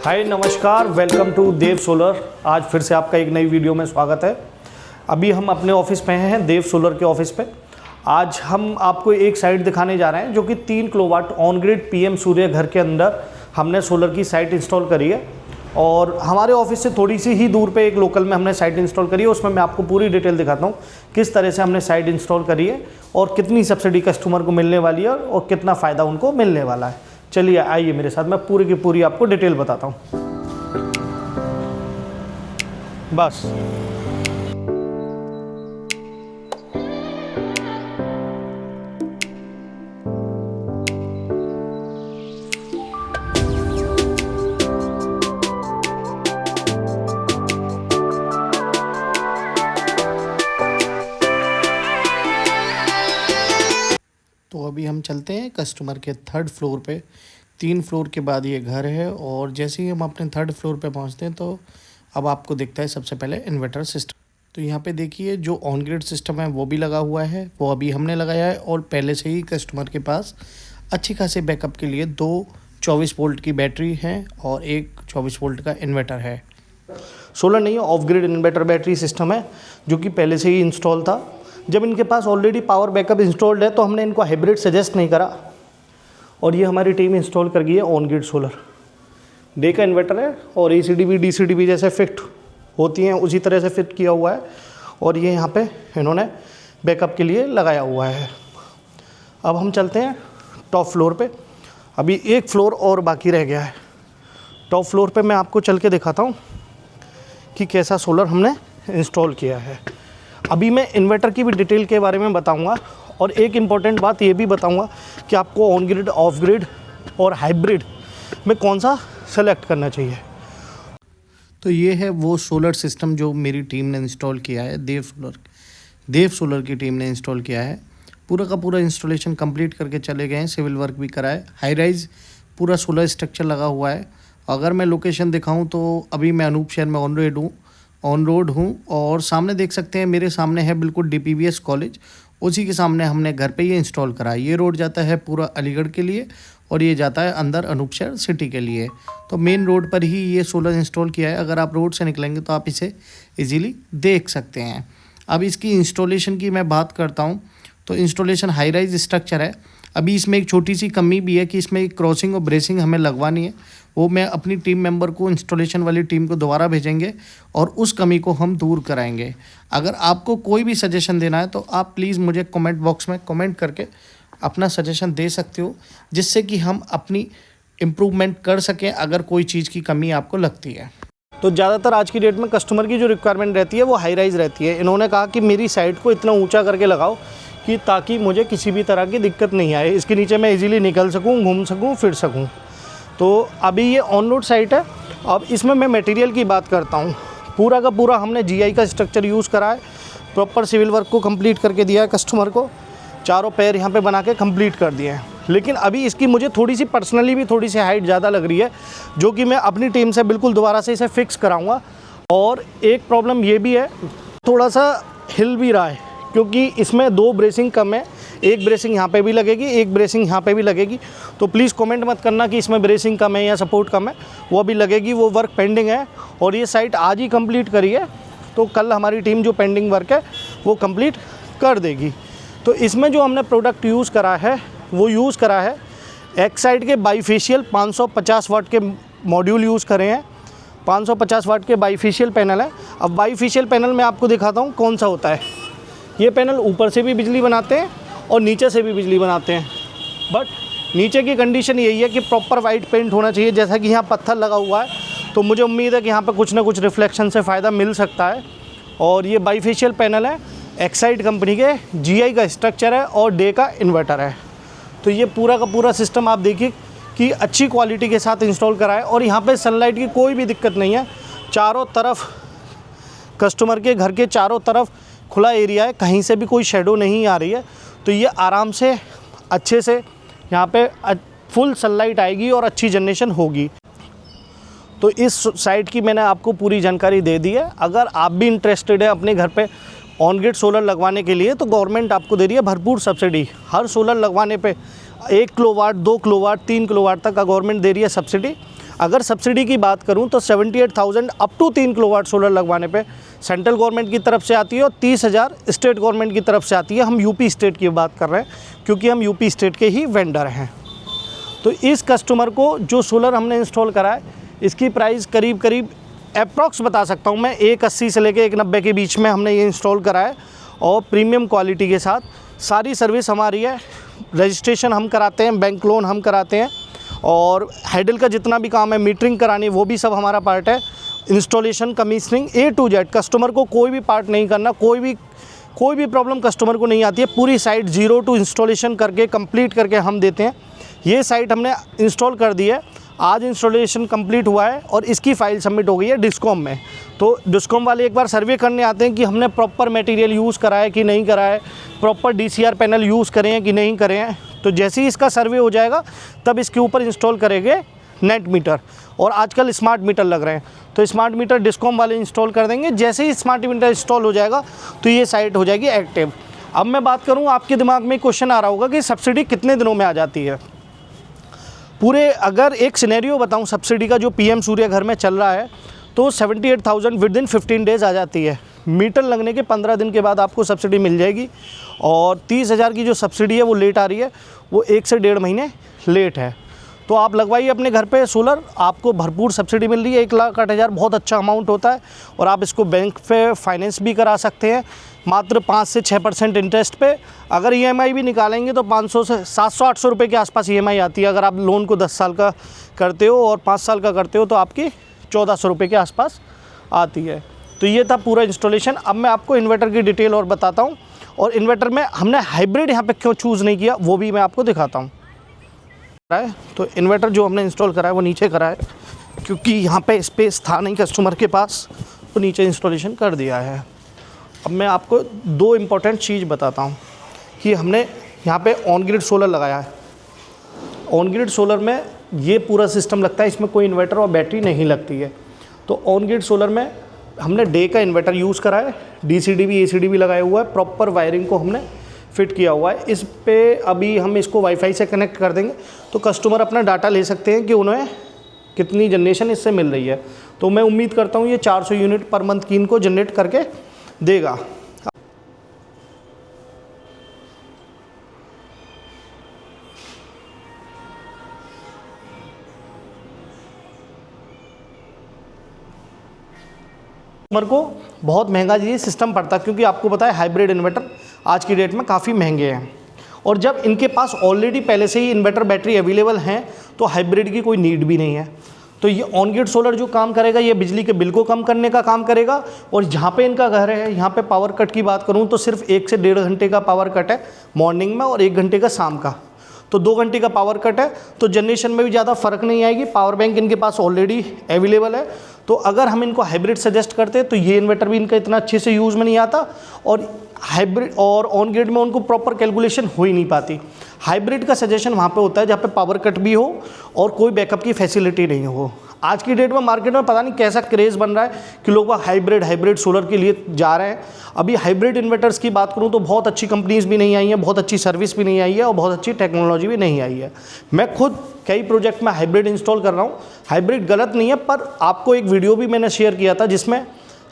हाय नमस्कार, welcome to Dev solar. आज फिर से आपका एक नई वीडियो में स्वागत है। अभी हम अपने ऑफिस पे हैं, देव सोलर के ऑफिस पे। आज हम आपको एक साइट दिखाने जा रहे हैं जो कि 3 किलोवाट ऑन ग्रिड पीएम सूर्य घर के अंदर हमने सोलर की साइट इंस्टॉल करी है। और हमारे ऑफिस से थोड़ी सी ही दूर पे एक लोकल में हमने साइट इंस्टॉल करी है। उसमें मैं आपको पूरी डिटेल दिखाता हूँ किस तरह से हमने साइट इंस्टॉल करी है और कितनी सब्सिडी कस्टमर को मिलने वाली है और कितना फ़ायदा उनको मिलने वाला है। चलिए आइए मेरे साथ, मैं पूरी की पूरी आपको डिटेल बताता हूँ। बस तो अभी हम चलते हैं कस्टमर के 3rd फ्लोर पे। 3 फ्लोर के बाद ये घर है और जैसे ही हम अपने 3rd फ्लोर पे पहुंचते हैं तो अब आपको दिखता है सबसे पहले इन्वर्टर सिस्टम। तो यहाँ पे देखिए जो ऑन ग्रिड सिस्टम है वो भी लगा हुआ है, वो अभी हमने लगाया है। और पहले से ही कस्टमर के पास अच्छी खासे बैकअप के लिए 2 24 वोल्ट की बैटरी है और एक 24 वोल्ट का इन्वर्टर है। सोलर नहीं है, of grid inverter battery system है जो कि पहले से ही इंस्टॉल था। जब इनके पास ऑलरेडी पावर बैकअप इंस्टॉल्ड है तो हमने इनको हाइब्रिड सजेस्ट नहीं करा और ये हमारी टीम इंस्टॉल कर गई है ऑन ग्रिड सोलर। डे का इन्वर्टर है और ACDB DCDB जैसे फिट होती हैं उसी तरह से फिट किया हुआ है और ये यहाँ पे इन्होंने बैकअप के लिए लगाया हुआ है। अब हम चलते हैं टॉप फ्लोर पे। अभी एक फ्लोर और बाकी रह गया है। टॉप फ्लोर पे मैं आपको चल के दिखाता हूँ कि कैसा सोलर हमने इंस्टॉल किया है। अभी मैं इन्वर्टर की भी डिटेल के बारे में बताऊँगा और एक इम्पॉर्टेंट बात ये भी बताऊँगा कि आपको ऑन ग्रिड, ऑफ ग्रिड और हाइब्रिड में कौन सा सेलेक्ट करना चाहिए। तो ये है वो सोलर सिस्टम जो मेरी टीम ने इंस्टॉल किया है, देव सोलर की टीम ने इंस्टॉल किया है। पूरा का पूरा इंस्टॉलेशन कंप्लीट करके चले गए हैं, सिविल वर्क भी करा है। हाई राइज पूरा सोलर स्ट्रक्चर लगा हुआ है। अगर मैं लोकेशन दिखाऊं तो अभी मैं अनूप शहर में ऑन रोड हूँ और सामने देख सकते हैं, मेरे सामने है बिल्कुल DPVS कॉलेज, उसी के सामने हमने घर पे ये इंस्टॉल करा है। ये रोड जाता है पूरा अलीगढ़ के लिए और ये जाता है अंदर अनूप शहर सिटी के लिए। तो मेन रोड पर ही ये सोलर इंस्टॉल किया है। अगर आप रोड से निकलेंगे तो आप इसे इजीली देख सकते हैं। अब इसकी इंस्टॉलेशन की मैं बात करता हूँ तो इंस्टॉलेशन हाई राइज स्ट्रक्चर है। अभी इसमें एक छोटी सी कमी भी है कि इसमें एक क्रॉसिंग और ब्रेसिंग हमें लगवानी है। वो मैं अपनी टीम मेंबर को, इंस्टॉलेशन वाली टीम को दोबारा भेजेंगे और उस कमी को हम दूर कराएंगे। अगर आपको कोई भी सजेशन देना है तो आप प्लीज़ मुझे कमेंट बॉक्स में कमेंट करके अपना सजेशन दे सकते हो, जिससे कि हम अपनी इम्प्रूवमेंट कर सकें अगर कोई चीज़ की कमी आपको लगती है। तो ज़्यादातर आज की डेट में कस्टमर की जो रिक्वायरमेंट रहती है वो हाई राइज रहती है। इन्होंने कहा कि मेरी साइट को इतना ऊंचा करके लगाओ कि ताकि मुझे किसी भी तरह की दिक्कत नहीं आए, इसके नीचे मैं इजीली निकल सकूं, घूम सकूं, फिर सकूं। तो अभी ये ऑन रोड साइट है। अब इसमें मैं मटेरियल की बात करता हूँ। पूरा का पूरा हमने GI का स्ट्रक्चर यूज़ करा है। प्रॉपर सिविल वर्क को कंप्लीट करके दिया है कस्टमर को। चारों पैर यहाँ पे बना के कंप्लीट कर दिए हैं। लेकिन अभी इसकी मुझे थोड़ी सी पर्सनली भी थोड़ी सी हाइट ज़्यादा लग रही है, जो कि मैं अपनी टीम से बिल्कुल दोबारा से इसे फिक्स कराऊँगा। और एक प्रॉब्लम ये भी है, थोड़ा सा हिल भी रहा है क्योंकि इसमें 2 ब्रेसिंग कम है। एक ब्रेसिंग यहाँ पे भी लगेगी, एक ब्रेसिंग यहाँ पे भी लगेगी। तो प्लीज़ कमेंट मत करना कि इसमें ब्रेसिंग कम है या सपोर्ट कम है, वो अभी लगेगी। वो वर्क पेंडिंग है और ये साइट आज ही कंप्लीट करी है, तो कल हमारी टीम जो पेंडिंग वर्क है वो कंप्लीट कर देगी। तो इसमें जो हमने प्रोडक्ट यूज़ करा है वो यूज़ करा है एक्साइड के बाईफेशियल 550 वाट के मॉड्यूल यूज़ करे हैं। 550 वाट के बाईफेशियल पैनल है। अब बाईफेशियल पैनल में आपको दिखाता हूँ कौन सा होता है। ये पैनल ऊपर से भी बिजली बनाते हैं और नीचे से भी बिजली बनाते हैं, बट नीचे की कंडीशन यही है कि प्रॉपर वाइट पेंट होना चाहिए। जैसा कि यहाँ पत्थर लगा हुआ है तो मुझे उम्मीद है कि यहाँ पे कुछ ना कुछ रिफ्लेक्शन से फ़ायदा मिल सकता है। और ये बाईफेशियल पैनल है, एक्साइड कंपनी के GI का स्ट्रक्चर है और डे का इन्वर्टर है। तो ये पूरा का पूरा सिस्टम आप देखिए कि अच्छी क्वालिटी के साथ इंस्टॉल करा है और यहाँ पे सनलाइट की कोई भी दिक्कत नहीं है। चारों तरफ कस्टमर के घर के चारों तरफ खुला एरिया है, कहीं से भी कोई शेडो नहीं आ रही है। तो ये आराम से अच्छे से यहाँ पे फुल सनलाइट आएगी और अच्छी जनरेशन होगी। तो इस साइट की मैंने आपको पूरी जानकारी दे दी है। अगर आप भी इंटरेस्टेड है अपने घर पे ऑन ग्रिड सोलर लगवाने के लिए तो गवर्नमेंट आपको दे रही है भरपूर सब्सिडी। हर सोलर लगवाने पे 1 किलोवाट, 2 किलोवाट, 3 किलोवाट तक का गवर्नमेंट दे रही है सब्सिडी। अगर सब्सिडी की बात करूं तो 78,000 अप टू 3 किलोवाट सोलर लगवाने पे सेंट्रल गवर्नमेंट की तरफ से आती है और 30,000 स्टेट गवर्नमेंट की तरफ से आती है। हम यूपी स्टेट की बात कर रहे हैं क्योंकि हम यूपी स्टेट के ही वेंडर हैं। तो इस कस्टमर को जो सोलर हमने इंस्टॉल करा है, इसकी प्राइस करीब करीब अप्रॉक्स बता सकता हूँ मैं 180 से लेके 190 के बीच में हमने ये इंस्टॉल करा है और प्रीमियम क्वालिटी के साथ। सारी सर्विस हमारी है, रजिस्ट्रेशन हम कराते हैं, बैंक लोन हम कराते हैं और हाइडल का जितना भी काम है, मीटरिंग करानी, वो भी सब हमारा पार्ट है। Installation, commissioning A to Z, customer को कोई भी पार्ट नहीं करना, कोई भी प्रॉब्लम कस्टमर को नहीं आती है। पूरी साइट जीरो टू इंस्टॉलेशन करके कंप्लीट करके हम देते हैं। ये साइट हमने इंस्टॉल कर दी है, आज इंस्टॉलेशन कंप्लीट हुआ है और इसकी फ़ाइल सबमिट हो गई है डिस्कॉम में। तो डिस्कॉम वाले एक बार सर्वे करने आते हैं कि हमने प्रॉपर मटेरियल यूज़ करा है कि नहीं करा है, प्रॉपर DCR पैनल यूज़ करें हैं कि नहीं करें हैं। तो जैसे ही इसका सर्वे हो जाएगा तब इसके ऊपर इंस्टॉल करेंगे नेट मीटर, और आजकल स्मार्ट मीटर लग रहे हैं तो स्मार्ट मीटर डिस्कॉम वाले इंस्टॉल कर देंगे। जैसे ही स्मार्ट मीटर इंस्टॉल हो जाएगा तो ये साइट हो जाएगी एक्टिव। अब मैं बात करूँ, आपके दिमाग में क्वेश्चन आ रहा होगा कि सब्सिडी कितने दिनों में आ जाती है। पूरे अगर एक सिनेरियो बताऊं सब्सिडी का, जो PM सूर्य घर में चल रहा है, तो 78,000 विदिन 15 डेज़ आ जाती है। मीटर लगने के 15 दिन के बाद आपको सब्सिडी मिल जाएगी। और 30,000 की जो सब्सिडी है वो लेट आ रही है, वो 1 से 1.5 महीने लेट है। तो आप लगवाइए अपने घर पे सोलर, आपको भरपूर सब्सिडी मिल रही है। 1,08,000 बहुत अच्छा अमाउंट होता है और आप इसको बैंक पे फाइनेंस भी करा सकते हैं मात्र 5 से 6% इंटरेस्ट पे। अगर EMI भी निकालेंगे तो 500 से 700-800 रुपये के आसपास EMI आती है। अगर आप लोन को 10 साल का करते हो और 5 साल का करते हो तो आपकी 1,400 रुपये के आसपास आती है। तो ये था पूरा इंस्टॉलेशन। अब मैं आपको इन्वर्टर की डिटेल और बताता हूँ, और इन्वर्टर में हमने हाइब्रिड यहाँ पे क्यों चूज़ नहीं किया वो भी मैं आपको दिखाता हूँ। तो इन्वर्टर जो हमने इंस्टॉल करा है वो नीचे करा है क्योंकि यहाँ पे स्पेस था नहीं कस्टमर के पास, तो नीचे इंस्टॉलेशन कर दिया है। अब मैं आपको 2 इम्पॉर्टेंट चीज़ बताता हूँ कि हमने यहाँ पे ऑन ग्रिड सोलर लगाया है। ऑन ग्रिड सोलर में ये पूरा सिस्टम लगता है, इसमें कोई इन्वर्टर और बैटरी नहीं लगती है। तो ऑन ग्रिड सोलर में हमने डे का इन्वर्टर यूज़ करा है, DCD भी ACD भी लगाया हुआ है, प्रॉपर वायरिंग को हमने फिट किया हुआ है। इस पे अभी हम इसको वाईफाई से कनेक्ट कर देंगे तो कस्टमर अपना डाटा ले सकते हैं कि उन्हें कितनी जनरेशन इससे मिल रही है। तो मैं उम्मीद करता हूँ ये 400 यूनिट पर मंथ की इनको जनरेट करके देगा। कस्टमर को बहुत महंगा ये सिस्टम पड़ता है क्योंकि आपको पता है हाइब्रिड इन्वर्टर आज की डेट में काफ़ी महंगे हैं, और जब इनके पास ऑलरेडी पहले से ही इन्वर्टर बैटरी अवेलेबल हैं तो हाइब्रिड की कोई नीड भी नहीं है। तो ये ऑन ग्रिड सोलर जो काम करेगा, ये बिजली के बिल को कम करने का काम करेगा। और जहाँ पे इनका घर है, यहाँ पे पावर कट की बात करूँ तो सिर्फ 1 से 1.5 घंटे का पावर कट है मॉर्निंग में और 1 घंटे का शाम का। तो 2 घंटे का पावर कट है, तो जनरेशन में भी ज़्यादा फ़र्क नहीं आएगी। पावर बैंक इनके पास ऑलरेडी अवेलेबल है। तो अगर हम इनको हाइब्रिड सजेस्ट करते हैं तो ये इन्वर्टर भी इनका इतना अच्छे से यूज़ में नहीं आता, और हाइब्रिड और ऑन ग्रिड में उनको प्रॉपर कैलकुलेशन हो ही नहीं पाती। हाइब्रिड का सजेशन वहाँ पे होता है जहाँ पे पावर कट भी हो और कोई बैकअप की फैसिलिटी नहीं हो। आज की डेट में मार्केट में पता नहीं कैसा क्रेज़ बन रहा है कि लोग हाइब्रिड सोलर के लिए जा रहे हैं। अभी हाइब्रिड इन्वर्टर्स की बात करूं तो बहुत अच्छी कंपनीज़ भी नहीं आई हैं, बहुत अच्छी सर्विस भी नहीं आई है और बहुत अच्छी टेक्नोलॉजी भी नहीं आई है। मैं खुद कई प्रोजेक्ट में हाइब्रिड इंस्टॉल कर रहा हूं। हाइब्रिड गलत नहीं है, पर आपको एक वीडियो भी मैंने शेयर किया था जिसमें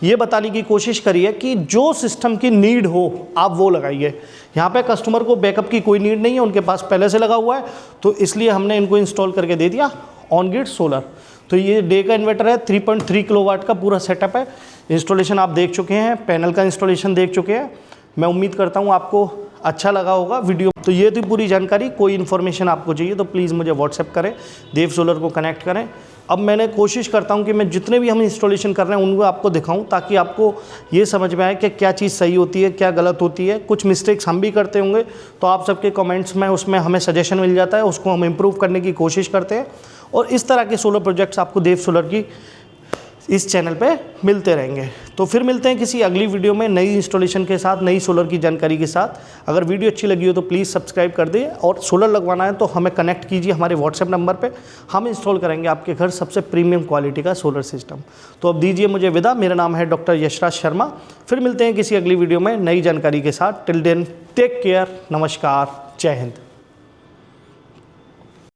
ये बताने की कोशिश करी है कि जो सिस्टम की नीड हो आप वो लगाइए। यहाँ पे कस्टमर को बैकअप की कोई नीड नहीं है, उनके पास पहले से लगा हुआ है, तो इसलिए हमने इनको इंस्टॉल करके दे दिया ऑन ग्रिड सोलर। तो ये डे का इन्वर्टर है, 3.3 किलोवाट का पूरा सेटअप है। इंस्टॉलेशन आप देख चुके हैं, पैनल का इंस्टॉलेशन देख चुके हैं। मैं उम्मीद करता हूँ आपको अच्छा लगा होगा वीडियो। तो ये थी पूरी जानकारी। कोई इन्फॉर्मेशन आपको चाहिए तो प्लीज़ मुझे व्हाट्सएप करें, देव सोलर को कनेक्ट करें। अब मैंने कोशिश करता हूं कि मैं जितने भी हम इंस्टॉलेशन कर रहे हैं उनको आपको दिखाऊं ताकि आपको ये समझ में आए कि क्या चीज़ सही होती है, क्या गलत होती है। कुछ मिस्टेक्स हम भी करते होंगे तो आप सबके कमेंट्स में उसमें हमें सजेशन मिल जाता है, उसको हम इम्प्रूव करने की कोशिश करते हैं। और इस तरह के सोलर प्रोजेक्ट्स आपको देव सोलर की इस चैनल पे मिलते रहेंगे। तो फिर मिलते हैं किसी अगली वीडियो में नई इंस्टॉलेशन के साथ, नई सोलर की जानकारी के साथ। अगर वीडियो अच्छी लगी हो तो प्लीज़ सब्सक्राइब कर दें, और सोलर लगवाना है तो हमें कनेक्ट कीजिए हमारे व्हाट्सएप नंबर पे। हम इंस्टॉल करेंगे आपके घर सबसे प्रीमियम क्वालिटी का सोलर सिस्टम। तो अब दीजिए मुझे विदा। मेरा नाम है डॉक्टर यशराज शर्मा। फिर मिलते हैं किसी अगली वीडियो में नई जानकारी के साथ। टिल देन टेक केयर, नमस्कार, जय हिंद।